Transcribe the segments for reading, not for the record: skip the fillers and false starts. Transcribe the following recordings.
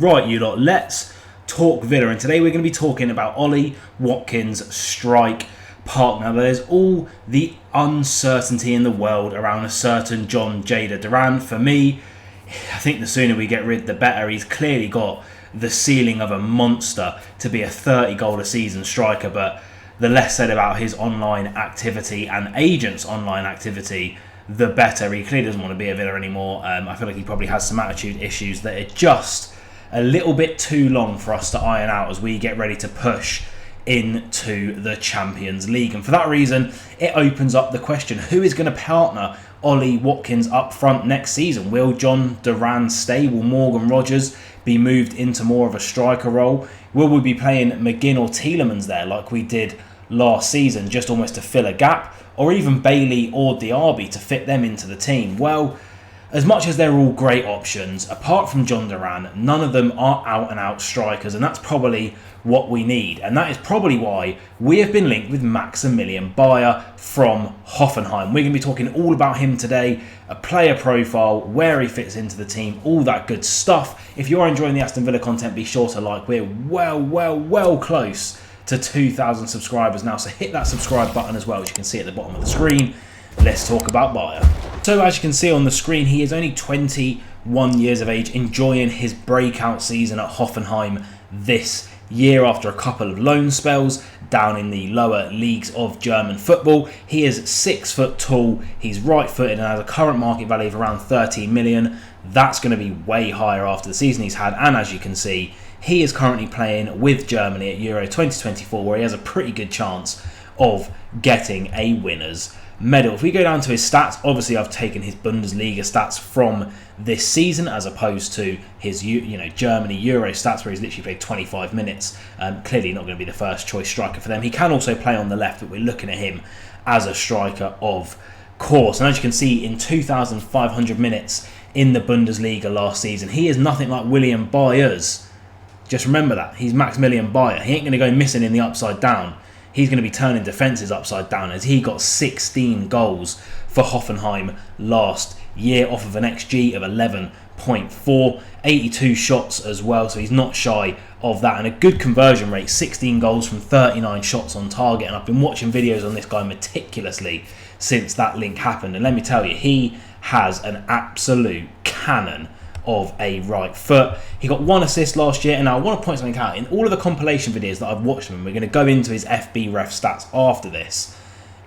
Right, you lot, let's talk Villa, and today we're going to be talking about Ollie Watkins' strike partner. There's all the uncertainty in the world around a certain John Jada Duran. For me, I think the sooner we get rid, the better. He's clearly got the ceiling of a monster to be a 30-goal-a-season striker, but the less said about his online activity and agents' online activity, the better. He clearly doesn't want to be a Villa anymore. I feel like he probably has some attitude issues that are just a little bit too long for us to iron out as we get ready to push into the Champions League. And for that reason, it opens up the question, who is going to partner Ollie Watkins up front next season? Will John Duran stay? Will Morgan Rogers be moved into more of a striker role? Will we be playing McGinn or Tielemans there like we did last season, just almost to fill a gap? Or even Bailey or Diaby to fit them into the team? Well, as much as they're all great options, apart from John Duran, none of them are out-and-out strikers, and that's probably what we need. And that is probably why we have been linked with Maximilian Beier from Hoffenheim. We're going to be talking all about him today, a player profile, where he fits into the team, all that good stuff. If you are enjoying the Aston Villa content, be sure to like. We're well close to 2,000 subscribers now, so hit that subscribe button as well, as you can see at the bottom of the screen. Let's talk about Beier. So as you can see on the screen, he is only 21 years of age, enjoying his breakout season at Hoffenheim this year after a couple of loan spells down in the lower leagues of German football. He is 6 foot tall, he's right-footed and has a current market value of around 13 million. That's going to be way higher after the season he's had, and as you can see, he is currently playing with Germany at Euro 2024, where he has a pretty good chance of getting a winner's medal. If we go down to his stats, obviously I've taken his Bundesliga stats from this season as opposed to his Germany Euro stats, where he's literally played 25 minutes. Clearly not going to be the first choice striker for them. He can also play on the left, but we're looking at him as a striker of course. And as you can see, in 2,500 minutes in the Bundesliga last season, he is nothing like William Byers. Just remember that. He's Maximilian Beier. He ain't going to go missing in the upside down. He's going to be turning defences upside down, as he got 16 goals for Hoffenheim last year off of an XG of 11.4, 82 shots as well, so he's not shy of that, and a good conversion rate, 16 goals from 39 shots on target. And I've been watching videos on this guy meticulously since that link happened, and let me tell you, he has an absolute cannon of a right foot. He got 1 assist last year, and now I want to point something out. In all of the compilation videos that I've watched of him, we're going to go into his FB ref stats after this.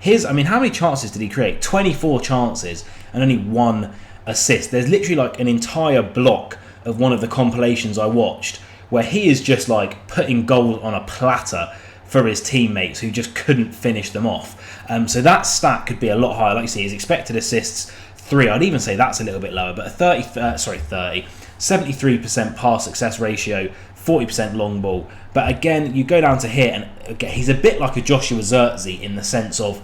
How many chances did he create? 24 chances and only 1 assist. There's literally like an entire block of one of the compilations I watched where he is just like putting goals on a platter for his teammates who just couldn't finish them off. So that stat could be a lot higher. Like you see, his expected assists 3, I'd even say that's a little bit lower, but a 73% pass success ratio, 40% long ball. But again, you go down to here, and again, he's a bit like a Joshua Zirkzee in the sense of,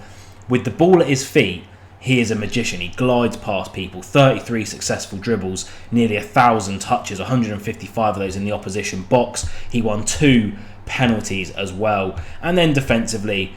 with the ball at his feet, he is a magician. He glides past people, 33 successful dribbles, nearly 1,000 touches, 155 of those in the opposition box. He won 2 penalties as well, and then defensively,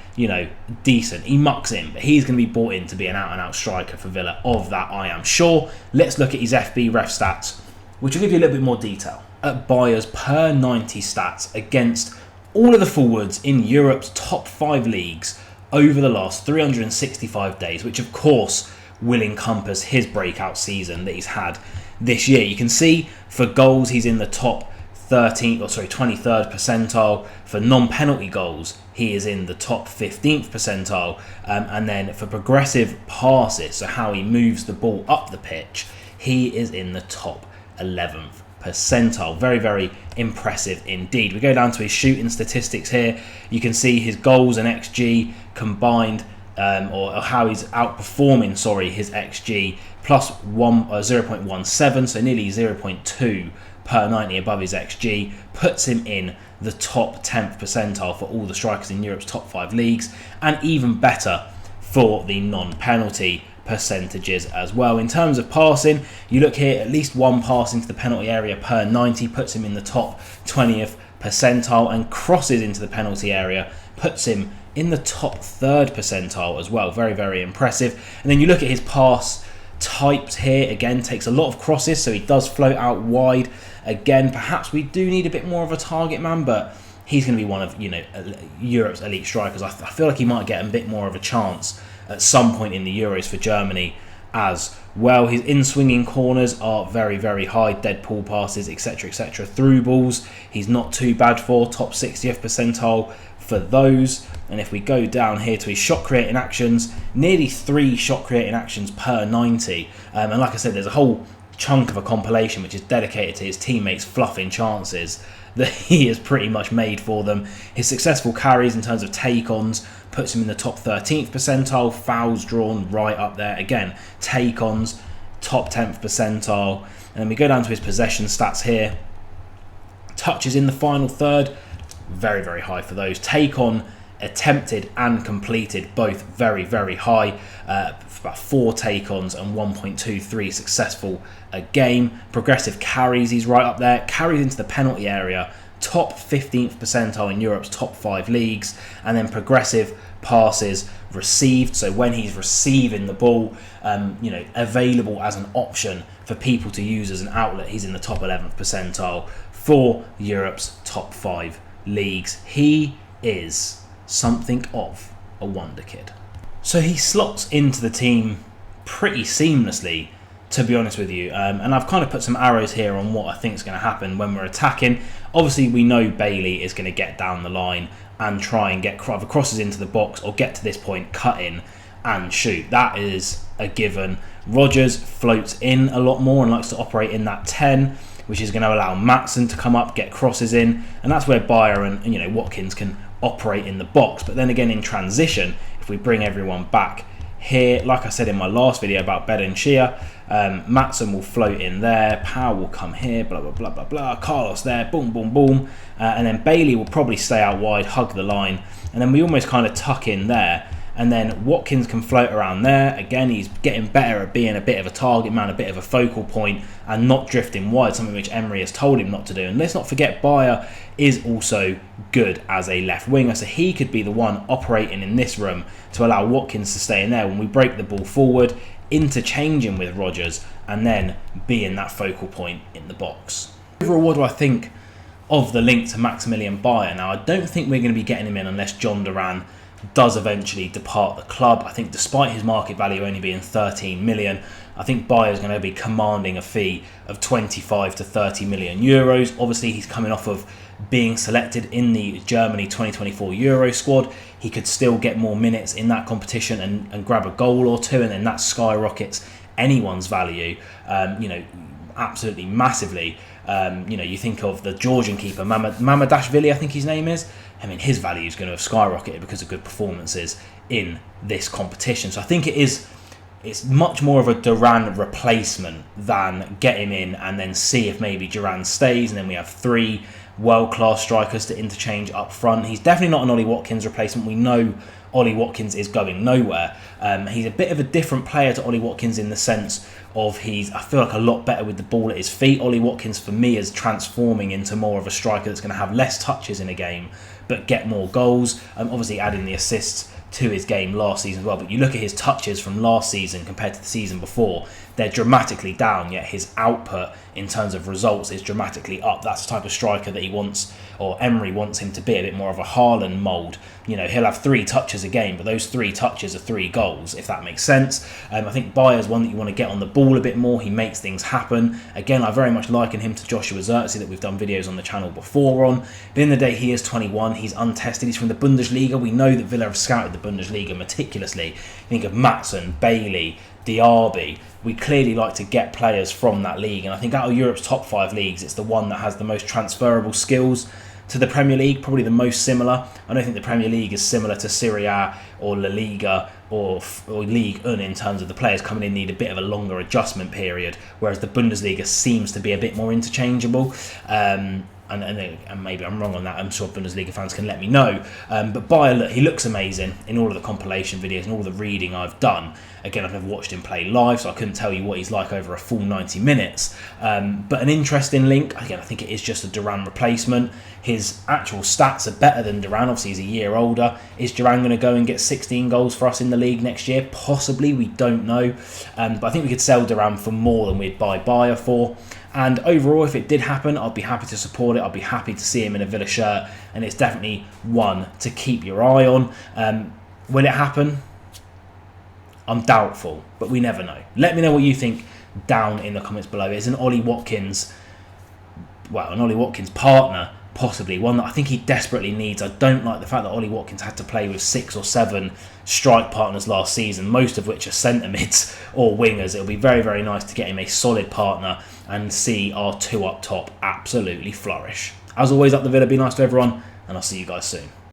decent. He mucks in, but he's going to be brought in to be an out-and-out striker for Villa. Of that, I am sure. Let's look at his FB ref stats, which will give you a little bit more detail. At Bayer's per 90 stats against all of the forwards in Europe's top 5 leagues over the last 365 days, which of course will encompass his breakout season that he's had this year. You can see for goals, he's in the top 23rd percentile. For non-penalty goals, he is in the top 15th percentile, and then for progressive passes, so how he moves the ball up the pitch, he is in the top 11th percentile. Very impressive indeed. We go down to his shooting statistics here. You can see his goals and XG combined, or how he's outperforming his XG plus 0.17, so nearly 0.2 per 90 above his XG, puts him in the top 10th percentile for all the strikers in Europe's top 5 leagues, and even better for the non-penalty percentages as well. In terms of passing, you look here, at least 1 pass into the penalty area per 90 puts him in the top 20th percentile, and crosses into the penalty area puts him in the top 3rd percentile as well. Very impressive. And then you look at his pass types here, again takes a lot of crosses, so he does float out wide Again, perhaps we do need a bit more of a target man, but he's going to be one of Europe's elite strikers. I feel like he might get a bit more of a chance at some point in the Euros for Germany as well. His in-swinging corners are very, very high, dead ball passes, etc, etc. Through balls, he's not too bad for, top 60th percentile for those. And if we go down here to his shot creating actions, nearly 3 shot creating actions per 90. And like I said, there's a whole chunk of a compilation which is dedicated to his teammates fluffing chances that he has pretty much made for them. His successful carries in terms of take-ons puts him in the top 13th percentile, fouls drawn right up there. Again, take-ons, top 10th percentile. And then we go down to his possession stats here. Touches in the final third, very, very high for those. Take-on attempted and completed, both very, very high. About 4 take-ons and 1.23 successful a game. Progressive carries, he's right up there. Carries into the penalty area, top 15th percentile in Europe's top 5 leagues. And then progressive passes received, so when he's receiving the ball, available as an option for people to use as an outlet, he's in the top 11th percentile for Europe's top 5 leagues. He is something of a wonder kid. So he slots into the team pretty seamlessly, to be honest with you. And I've kind of put some arrows here on what I think is going to happen when we're attacking. Obviously, we know Bailey is going to get down the line and try and get either crosses into the box or get to this point, cut in and shoot. That is a given. Rodgers floats in a lot more and likes to operate in that 10, which is going to allow Maxson to come up, get crosses in. And that's where Beier and Watkins can operate in the box. But then again, in transition, if we bring everyone back here, like I said in my last video about Bed and Shea, Maxson will float in there, Powell will come here, blah, blah, blah, blah, blah, Carlos there, boom, boom, boom. And then Bailey will probably stay out wide, hug the line. And then we almost kind of tuck in there. And then Watkins can float around there. Again, he's getting better at being a bit of a target man, a bit of a focal point, and not drifting wide, something which Emery has told him not to do. And let's not forget, Beier is also good as a left winger, so he could be the one operating in this room to allow Watkins to stay in there when we break the ball forward, interchanging with Rodgers, and then being that focal point in the box. Overall, what do I think of the link to Maximilian Beier? Now, I don't think we're going to be getting him in unless John Duran does eventually depart the club. I think despite his market value only being 13 million, I think Bayer is going to be commanding a fee of 25 to 30 million euros. Obviously, he's coming off of being selected in the Germany 2024 Euro squad. He could still get more minutes in that competition and grab a goal or two, and then that skyrockets anyone's value, absolutely massively. You think of the Georgian keeper, Mamadashvili, I think his name is. I mean, his value is going to have skyrocketed because of good performances in this competition. So I think it's much more of a Duran replacement than get him in and then see if maybe Duran stays, and then we have 3 world-class strikers to interchange up front. He's definitely not an Ollie Watkins replacement. We know Ollie Watkins is going nowhere. He's a bit of a different player to Ollie Watkins in the sense of I feel like a lot better with the ball at his feet. Ollie Watkins, for me, is transforming into more of a striker that's going to have less touches in a game but get more goals. Obviously adding the assists to his game last season as well, but you look at his touches from last season compared to the season before, they're dramatically down, yet his output in terms of results is dramatically up. That's the type of striker that he wants, or Emery wants him to be, a bit more of a Haaland mould. He'll have 3 touches a game, but those 3 touches are 3 goals, if that makes sense. I think Bayer's one that you want to get on the ball a bit more. He makes things happen. Again, I very much liken him to Joshua Zirkzee that we've done videos on the channel before on. But in the day, he is 21. He's untested. He's from the Bundesliga. We know that Villa have scouted the Bundesliga meticulously. Think of Maxson, Bailey, Diaby. We clearly like to get players from that league, and I think out of Europe's top 5 leagues, it's the one that has the most transferable skills to the Premier League, probably the most similar. I don't think the Premier League is similar to Serie A or La Liga or Ligue 1 in terms of the players coming in need a bit of a longer adjustment period, whereas the Bundesliga seems to be a bit more interchangeable. And maybe I'm wrong on that. I'm sure Bundesliga fans can let me know. But Beier, he looks amazing in all of the compilation videos and all the reading I've done. Again, I've never watched him play live, so I couldn't tell you what he's like over a full 90 minutes. But an interesting link. Again, I think it is just a Duran replacement. His actual stats are better than Duran. Obviously, he's a year older. Is Duran going to go and get 16 goals for us in the league next year? Possibly, we don't know. But I think we could sell Duran for more than we'd buy Beier for. And overall, if it did happen, I'd be happy to support it. I'd be happy to see him in a Villa shirt, and it's definitely one to keep your eye on. Will it happen? I'm doubtful, but we never know. Let me know what you think down in the comments below. Is an Ollie Watkins partner possibly one that I think he desperately needs? I don't like the fact that Ollie Watkins had to play with 6 or 7 strike partners last season, most of which are centre mids or wingers. It'll be very, very nice to get him a solid partner and see our 2 up top absolutely flourish. As always, up the Villa, be nice to everyone, and I'll see you guys soon.